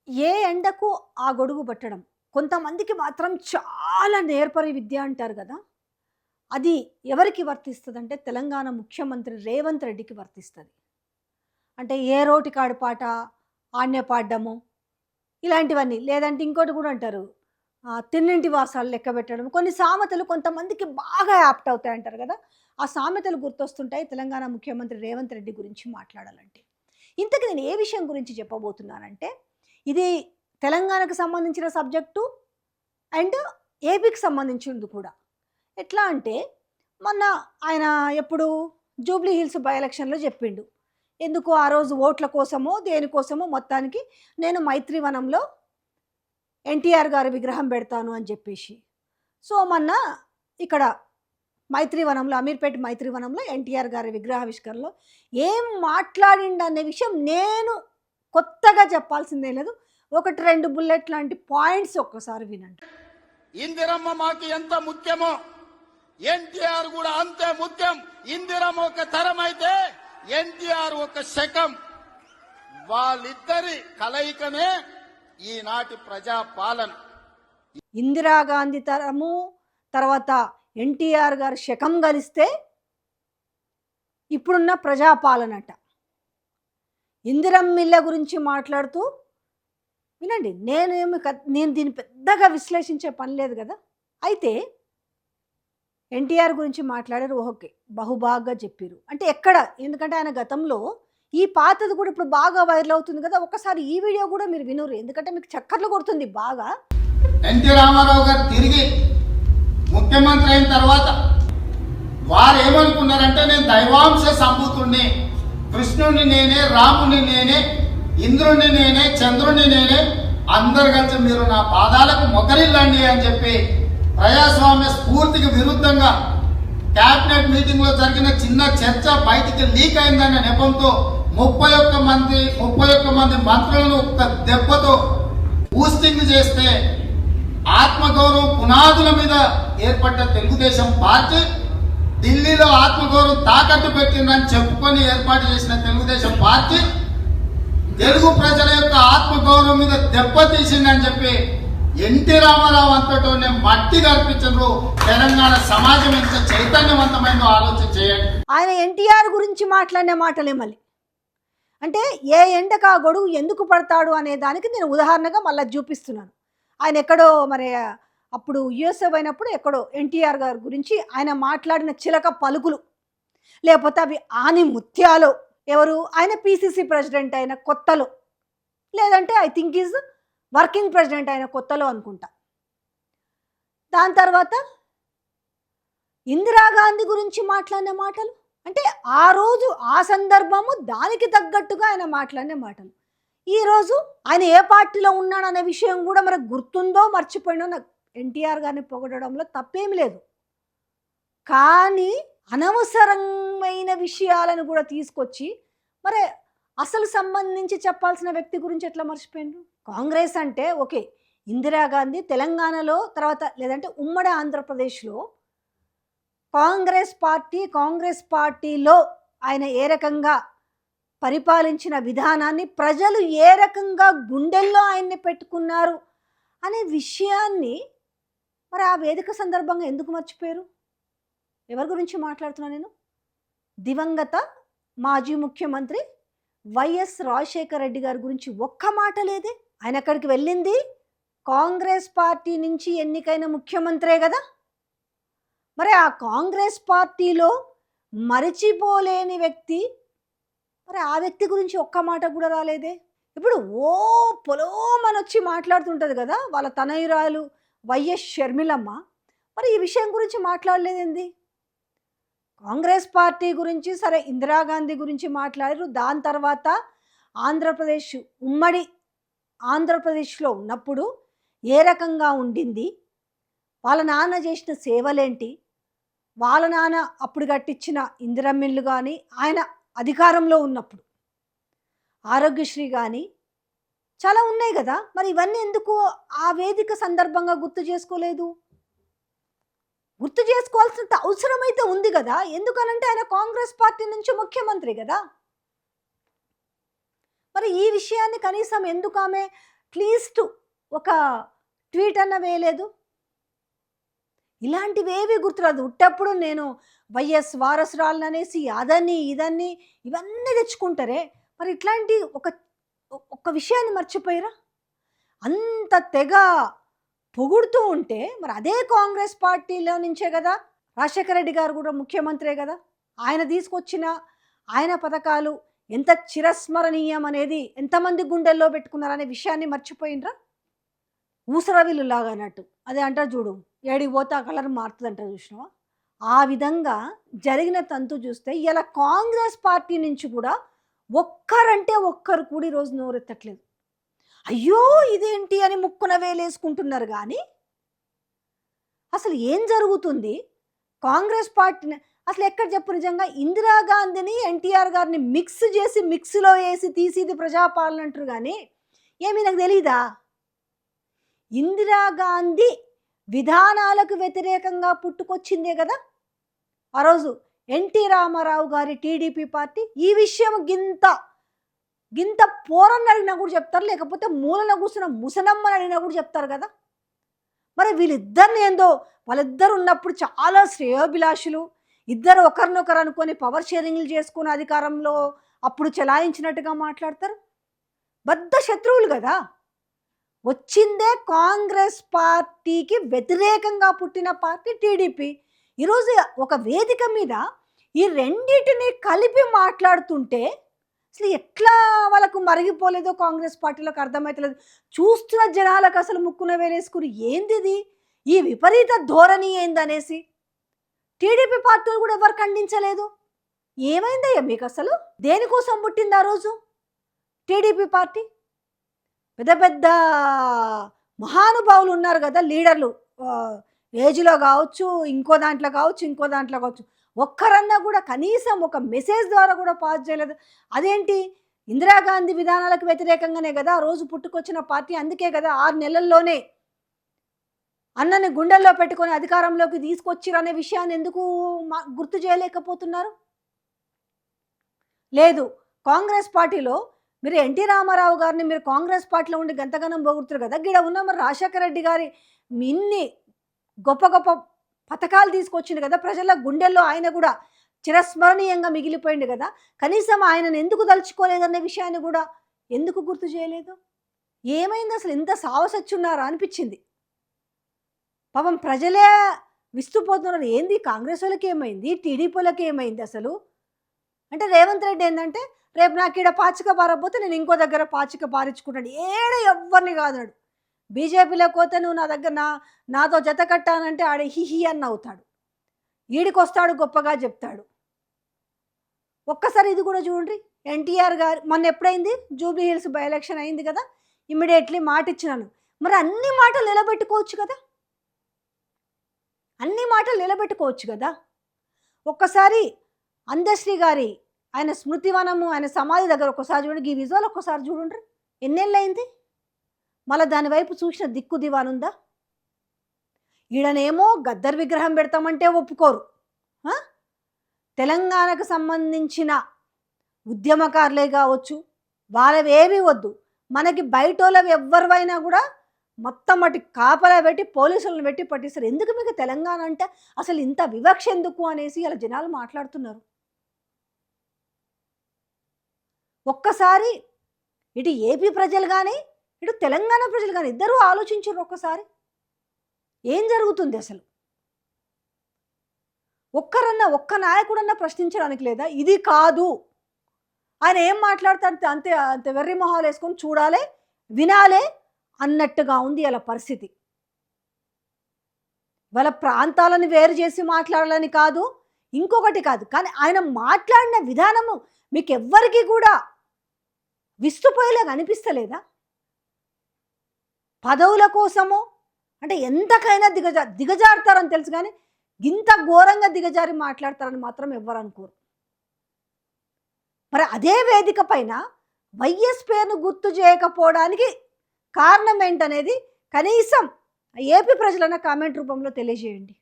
ఏ ఎండకు ఆ గొడుగు పట్టడం. కొంతమందికి మాత్రం చాలా నేర్పరి విద్య అంటారు గదా! అది ఎవరికి వర్తిస్తదంటే తెలంగాణ ముఖ్యమంత్రి రేవంత్ రెడ్డికి వర్తిస్తది. అంటే ఏ రోటికాడు పాట ఆడ్నే పాడ్డము ఇలాంటివన్నీ. లేదంటే ఇంకోటి గూడా అంటారు. తిన్నింటి వాసాలు లెక్కబెట్టడం. కొన్ని సామెతలు కొంతమందికి బాగా యాప్ట్ అవుతాయంటారు గదా! ఆ సామెతలు గుర్తొస్తుంటాయి తెలంగాణ ముఖ్యమంత్రి రేవంత్ రెడ్డి గురించి మాట్లాడాలంటే. ఇంతకి నేను ఏ విషయం గురించి చెప్పబోతున్నానంటే, ఇది తెలంగాణకు సంబంధించిన సబ్జెక్టు అండ్ ఏపీకి సంబంధించింది కూడా. ఎట్లా అంటే, మొన్న ఆయన ఎప్పుడు జూబ్లీ హిల్స్ బై ఎలక్షన్‌లో జెప్పిండు. ఎందుకు ఆ రోజు ఓట్ల కోసమో, దేనికోసమో మొత్తానికి నేను మైత్రివనంలో ఎన్టీఆర్ గారి విగ్రహం పెడతాను అని చెప్పేసి. సో, మొన్న ఇక్కడ మైత్రివనంలో అమీర్పేట మైత్రివనంలో ఎన్టీఆర్ గారి విగ్రహావిష్కరణలో ఏం మాట్లాడిండనే విషయం నేను కొత్తగా చెప్పాల్సిందేం లేదు. 1, 2 బుల్లెట్ లాంటి పాయింట్స్ ఒక్కసారి వినండి. ఇందిరమ్మ మాకు ఎంత ముఖ్యమో ఎన్టీఆర్ కూడా అంతే ముఖ్యం. ఇందిరమ్మ ఒక తరం అయితే ఎన్టీఆర్ ఒక శకం. వాళ్ళిద్దరి కలయికనే ఈనాటి ప్రజాపాలన. ఇందిరాగాంధీ తరము తర్వాత ఎన్టీఆర్ గారి శకం కలిస్తే ఇప్పుడున్న ప్రజాపాలనట. ఇందిరమ్మిళ్ళ గురించి మాట్లాడుతూ వినండి. నేను దీన్ని పెద్దగా విశ్లేషించే పని లేదు కదా. అయితే ఎన్టీఆర్ గురించి మాట్లాడారు, ఓకే, బహుబాగా చెప్పారు. అంటే ఎక్కడ, ఎందుకంటే ఆయన గతంలో ఈ పాతది కూడా ఇప్పుడు బాగా వైరల్ అవుతుంది కదా. ఒక్కసారి ఈ వీడియో కూడా మీరు వినురు, ఎందుకంటే మీకు చక్కర్లు కొడుతుంది బాగా. ఎన్టీ రామారావు గారు తిరిగి ముఖ్యమంత్రి అయిన తర్వాత వారు ఏమనుకున్నారంటే, నేను దైవాంశ సంభూతుణ్ణి, కృష్ణుడిని నేనే, రాముని నేనే, ఇంద్రుడిని నేనే, చంద్రుడిని నేనే, అందరు కలిసి మీరు నా పాదాలకు మొకరిల్లండి అని చెప్పి ప్రజాస్వామ్య స్ఫూర్తికి విరుద్ధంగా క్యాబినెట్ మీటింగ్ లో జరిగిన చిన్న చర్చ బయటికి లీక్ అయిందన్న నెపంతో 31 మంది మంత్రులను ఒక దెబ్బతో బూస్టింగ్ చేస్తే ఆత్మగౌరవం పునాదుల మీద ఏర్పడ్డ తెలుగుదేశం పార్టీ ఢిల్లీలో ఆత్మగౌరవం తాకట్టు పెట్టిందని చెప్పుకొని ఏర్పాటు చేసిన తెలుగుదేశం పార్టీ తెలుగు ప్రజల యొక్క ఆత్మగౌరవం మీద దెబ్బతీసిందని చెప్పి ఎన్టీ రామారావు అంతటోనే మట్టి కల్పించరు. తెలంగాణ సమాజం ఎంత చైతన్యవంతమైందో ఆలోచన చేయండి. ఆయన ఎన్టీఆర్ గురించి మాట్లాడిన మాటలే మళ్ళీ. అంటే ఏ ఎండకు ఆ గొడుగు ఎందుకు పడతాడు అనే దానికి నేను ఉదాహరణగా మళ్ళీ చూపిస్తున్నాను. ఆయన ఎక్కడో మరి అప్పుడు యుఎస్ఏ పోయినప్పుడు ఎక్కడో ఎన్టీఆర్ గారి గురించి ఆయన మాట్లాడిన చిలక పలుకులు, లేకపోతే అవి ఆని ముత్యాలు. ఎవరు ఆయన పిసిసి ప్రెసిడెంట్ అయిన కొత్తలో, లేదంటే I think is working president అయిన కొత్తలో అనుకుంటా. దాని తర్వాత ఇందిరాగాంధీ గురించి మాట్లాడిన మాటలు, అంటే ఆ రోజు ఆ సందర్భము దానికి తగ్గట్టుగా ఆయన మాట్లాడిన మాటలు. ఈరోజు ఆయన ఏ పార్టీలో ఉన్నాడనే విషయం కూడా మనకు గుర్తుందో మర్చిపోయినో, నాకు ఎన్టీఆర్ గారిని పొగడడంలో తప్పేమి లేదు. కానీ అనవసరమైన విషయాలను కూడా తీసుకొచ్చి మరి అసలు సంబంధించి చెప్పాల్సిన వ్యక్తి గురించి ఎట్లా మర్చిపోయిండ్రు. కాంగ్రెస్ అంటే ఓకే, ఇందిరాగాంధీ తెలంగాణలో తర్వాత లేదంటే ఉమ్మడి ఆంధ్రప్రదేశ్లో కాంగ్రెస్ పార్టీలో ఆయన ఏ రకంగా పరిపాలించిన విధానాన్ని, ప్రజలు ఏ రకంగా గుండెల్లో ఆయన్ని పెట్టుకున్నారు అనే విషయాన్ని మరి ఆ వేదిక సందర్భంగా ఎందుకు మర్చిపోయారు? ఎవరి గురించి మాట్లాడుతున్నా నేను? దివంగత మాజీ ముఖ్యమంత్రి వైఎస్ రాజశేఖర రెడ్డి గారి గురించి ఒక్క మాట లేదే. ఆయన అక్కడికి వెళ్ళింది కాంగ్రెస్ పార్టీ నుంచి ఎన్నికైన ముఖ్యమంత్రే కదా. మరి ఆ కాంగ్రెస్ పార్టీలో మరిచిపోలేని వ్యక్తి, మరి ఆ వ్యక్తి గురించి ఒక్క మాట కూడా రాలేదే. ఇప్పుడు పొలోమని వచ్చి మాట్లాడుతుంటుంది కదా వాళ్ళ తనయురాలు వైఎస్ షర్మిలమ్మ, మరి ఈ విషయం గురించి మాట్లాడలేదేంది? కాంగ్రెస్ పార్టీ గురించి సరే, ఇందిరాగాంధీ గురించి మాట్లాడారు. దాని తర్వాత ఆంధ్రప్రదేశ్, ఉమ్మడి ఆంధ్రప్రదేశ్లో ఉన్నప్పుడు ఏ రకంగా ఉండింది, వాళ్ళ నాన్న చేసిన సేవలేంటి, వాళ్ళ నాన్న అప్పుడు కట్టించిన ఇందిరమ్మిళ్ళు కానీ, ఆయన అధికారంలో ఉన్నప్పుడు ఆరోగ్యశ్రీ కానీ చాలా ఉన్నాయి కదా. మరి ఇవన్నీ ఎందుకు ఆ వేదిక సందర్భంగా గుర్తు చేసుకోలేదు? గుర్తు చేసుకోవాల్సినంత అవసరమైతే ఉంది కదా. ఎందుకనంటే ఆయన కాంగ్రెస్ పార్టీ నుంచి ముఖ్యమంత్రి కదా. మరి ఈ విషయాన్ని కనీసం ఎందుకు ఆమె అట్లీస్ట్ ఒక ట్వీట్ అన్న వేయలేదు. ఇలాంటివేవి గుర్తురాదు. ఉట్టప్పుడు నేను వైఎస్ వారసురాలననేసి అదని ఇదని ఇవన్నీ తెచ్చుకుంటారే, మరి ఇట్లాంటి ఒక్క విషయాన్ని మర్చిపోయారా? అంత తెగ పొగుడుతూ ఉంటే మరి అదే కాంగ్రెస్ పార్టీలో నుంచే కదా రాజశేఖర రెడ్డి గారు కూడా ముఖ్యమంత్రే కదా. ఆయన తీసుకొచ్చిన ఆయన పథకాలు ఎంత చిరస్మరణీయం అనేది ఎంతమంది గుండెల్లో పెట్టుకున్నారనే విషయాన్ని మర్చిపోయినరా? ఊసరవిల్లు లాగా అన్నట్టు అదే అంటారు చూడు, ఏడికి పోతే ఆ కలర్ మారుతుంది అంటారు చూసినావా? ఆ విధంగా జరిగిన తంతు చూస్తే ఇలా కాంగ్రెస్ పార్టీ నుంచి కూడా ఒక్కరంటే ఒక్కరు కూడా ఈరోజు నోరెత్తట్లేదు. అయ్యో ఇదేంటి అని ముక్కున వేలేసుకుంటున్నారు. కానీ అసలు ఏం జరుగుతుంది కాంగ్రెస్ పార్టీని అసలు ఎక్కడ చెప్పు? నిజంగా ఇందిరాగాంధీని ఎన్టీఆర్ గారిని మిక్స్ చేసి మిక్స్లో వేసి తీసేది ప్రజాపాలన అంటారు. కానీ ఏమీ నాకు తెలీదా? ఇందిరాగాంధీ విధానాలకు వ్యతిరేకంగా పుట్టుకొచ్చిందే కదా ఆ రోజు ఎన్టీ రామారావు గారి టీడీపీ పార్టీ. ఈ విషయం గింత పోరని అడిగినా కూడా చెప్తారు, లేకపోతే మూలన కూర్చున్న ముసనమ్మని అడిగినా కూడా చెప్తారు కదా. మరి వీళ్ళిద్దరిని ఏందో, వాళ్ళిద్దరు ఉన్నప్పుడు చాలా శ్రేయోభిలాషులు, ఇద్దరు ఒకరినొకరు అనుకొని పవర్ షేరింగ్లు చేసుకుని అధికారంలో అప్పుడు చెలాయించినట్టుగా మాట్లాడతారు. బద్ధ శత్రువులు కదా. వచ్చిందే కాంగ్రెస్ పార్టీకి వ్యతిరేకంగా పుట్టిన పార్టీ టీడీపీ. ఈరోజు ఒక వేదిక మీద ఈ రెండింటిని కలిపి మాట్లాడుతుంటే అసలు ఎట్లా వాళ్ళకు మరిగిపోలేదో కాంగ్రెస్ పార్టీలోకి అర్థమవుతలేదు. చూస్తున్న జనాలకు అసలు ముక్కున వేలేసుకుని ఏందిది, ఈ విపరీత ధోరణి ఏందనేసి టీడీపీ పార్టీలు కూడా ఎవరు ఖండించలేదు. ఏమైందయ్యా మీకు? అసలు దేనికోసం పుట్టింది ఆ రోజు టీడీపీ పార్టీ? పెద్ద పెద్ద మహానుభావులు ఉన్నారు కదా, లీడర్లు, ఏజ్లో కావచ్చు, ఇంకో దాంట్లో కావచ్చు, ఒక్కరన్నా కూడా కనీసం ఒక మెసేజ్ ద్వారా కూడా పాస్ చేయలేదు. అదేంటి? ఇందిరాగాంధీ విధానాలకు వ్యతిరేకంగానే కదా ఆ రోజు పుట్టుకొచ్చిన పార్టీ. అందుకే కదా 6 నెలల్లోనే అన్నని గుండెల్లో పెట్టుకొని అధికారంలోకి తీసుకొచ్చిరనే విషయాన్ని ఎందుకు గుర్తు చేయలేకపోతున్నారు? లేదు, కాంగ్రెస్ పార్టీలో మీరు ఎన్టీ రామారావు గారిని మీరు కాంగ్రెస్ పార్టీలో ఉండి గంతగనం పొగుడుతారు కదా, గిడ ఉన్న మరి రాజశేఖర రెడ్డి గారి ఇన్ని గొప్ప గొప్ప పథకాలు తీసుకొచ్చింది కదా, ప్రజల గుండెల్లో ఆయన కూడా చిరస్మరణీయంగా మిగిలిపోయింది కదా, కనీసం ఆయనను ఎందుకు తలుచుకోలేదనే విషయాన్ని కూడా ఎందుకు గుర్తు చేయలేదు? ఏమైంది అసలు? ఇంత సావసచ్చున్నారా అనిపించింది. పాపం ప్రజలే విస్తుపోతున్నారు. ఏంది కాంగ్రెస్ వాళ్ళకి ఏమైంది, టీడీపీ వాళ్ళకి ఏమైంది అసలు అంటే రేవంత్ రెడ్డి ఏంటంటే రేపు నాకు ఇక్కడ పాచిక పారకపోతే నేను ఇంకో దగ్గర పాచిక పారించుకుంటాడు. ఎవ్వరిని కాదాడు. బీజేపీలో పోతే నువ్వు నా దగ్గర నాతో జత కట్టానంటే ఆడ హిహి అని అవుతాడు. ఈడికి వస్తాడు, గొప్పగా చెప్తాడు. ఒక్కసారి ఇది కూడా చూడండి, ఎన్టీఆర్ గారు మొన్న ఎప్పుడైంది, జూబ్లీ హిల్స్ బై ఎలక్షన్ అయింది కదా, ఇమ్మీడియట్లీ మాట ఇచ్చినాను. మరి అన్ని మాటలు నిలబెట్టుకోవచ్చు కదా. ఒక్కసారి అందశ్రీ గారి ఆయన స్మృతివనము, ఆయన సమాధి దగ్గర ఒక్కసారి చూడండి, ఈ విజువల్ ఒక్కసారి చూడండి. ఎన్నేళ్ళు అయింది? మళ్ళీ దానివైపు చూసిన దిక్కు దివానుందా? ఈడనేమో గద్దర్ విగ్రహం పెడతామంటే ఒప్పుకోరు. తెలంగాణకు సంబంధించిన ఉద్యమకారులే కావచ్చు, వాళ్ళవేమీ వద్దు, మనకి బయటోళ్ళవి ఎవరివైనా కూడా మొత్తం అటు కాపలా పెట్టి పోలీసులను పెట్టి పట్టిస్తారు. ఎందుకు మీకు తెలంగాణ అంటే అసలు ఇంత వివక్ష ఎందుకు అనేసి ఇలా జనాలు మాట్లాడుతున్నారు. ఒక్కసారి ఇటు ఏపీ ప్రజలు కానీ ఇటు తెలంగాణ ప్రజలు కానీ ఇద్దరూ ఆలోచించారు. ఒక్కసారి ఏం జరుగుతుంది అసలు? ఒక్క నాయకుడన్నా ప్రశ్నించడానికి లేదా? ఇది కాదు, ఆయన ఏం మాట్లాడతాడు అంతే అంతే వెర్రి మొహాలు వేసుకొని చూడాలి, వినాలే అన్నట్టుగా ఉంది అలా పరిస్థితి. వాళ్ళ ప్రాంతాలను వేరు చేసి మాట్లాడాలని కాదు, ఇంకొకటి కాదు, కానీ ఆయన మాట్లాడిన విధానము మీకు ఎవ్వరికి కూడా విస్తుపోయేలాగా అనిపిస్తలేదా? పదవుల కోసము అంటే ఎంతకైనా దిగజారుతారని తెలుసు, కానీ ఇంత ఘోరంగా దిగజారి మాట్లాడతారని మాత్రం ఎవ్వరు అనుకోరు. మరి అదే వేదిక పైన వైఎస్ పేరును గుర్తు చేయకపోవడానికి కారణం ఏంటనేది కనీసం ఏపీ ప్రజలన్న కామెంట్ రూపంలో తెలియజేయండి.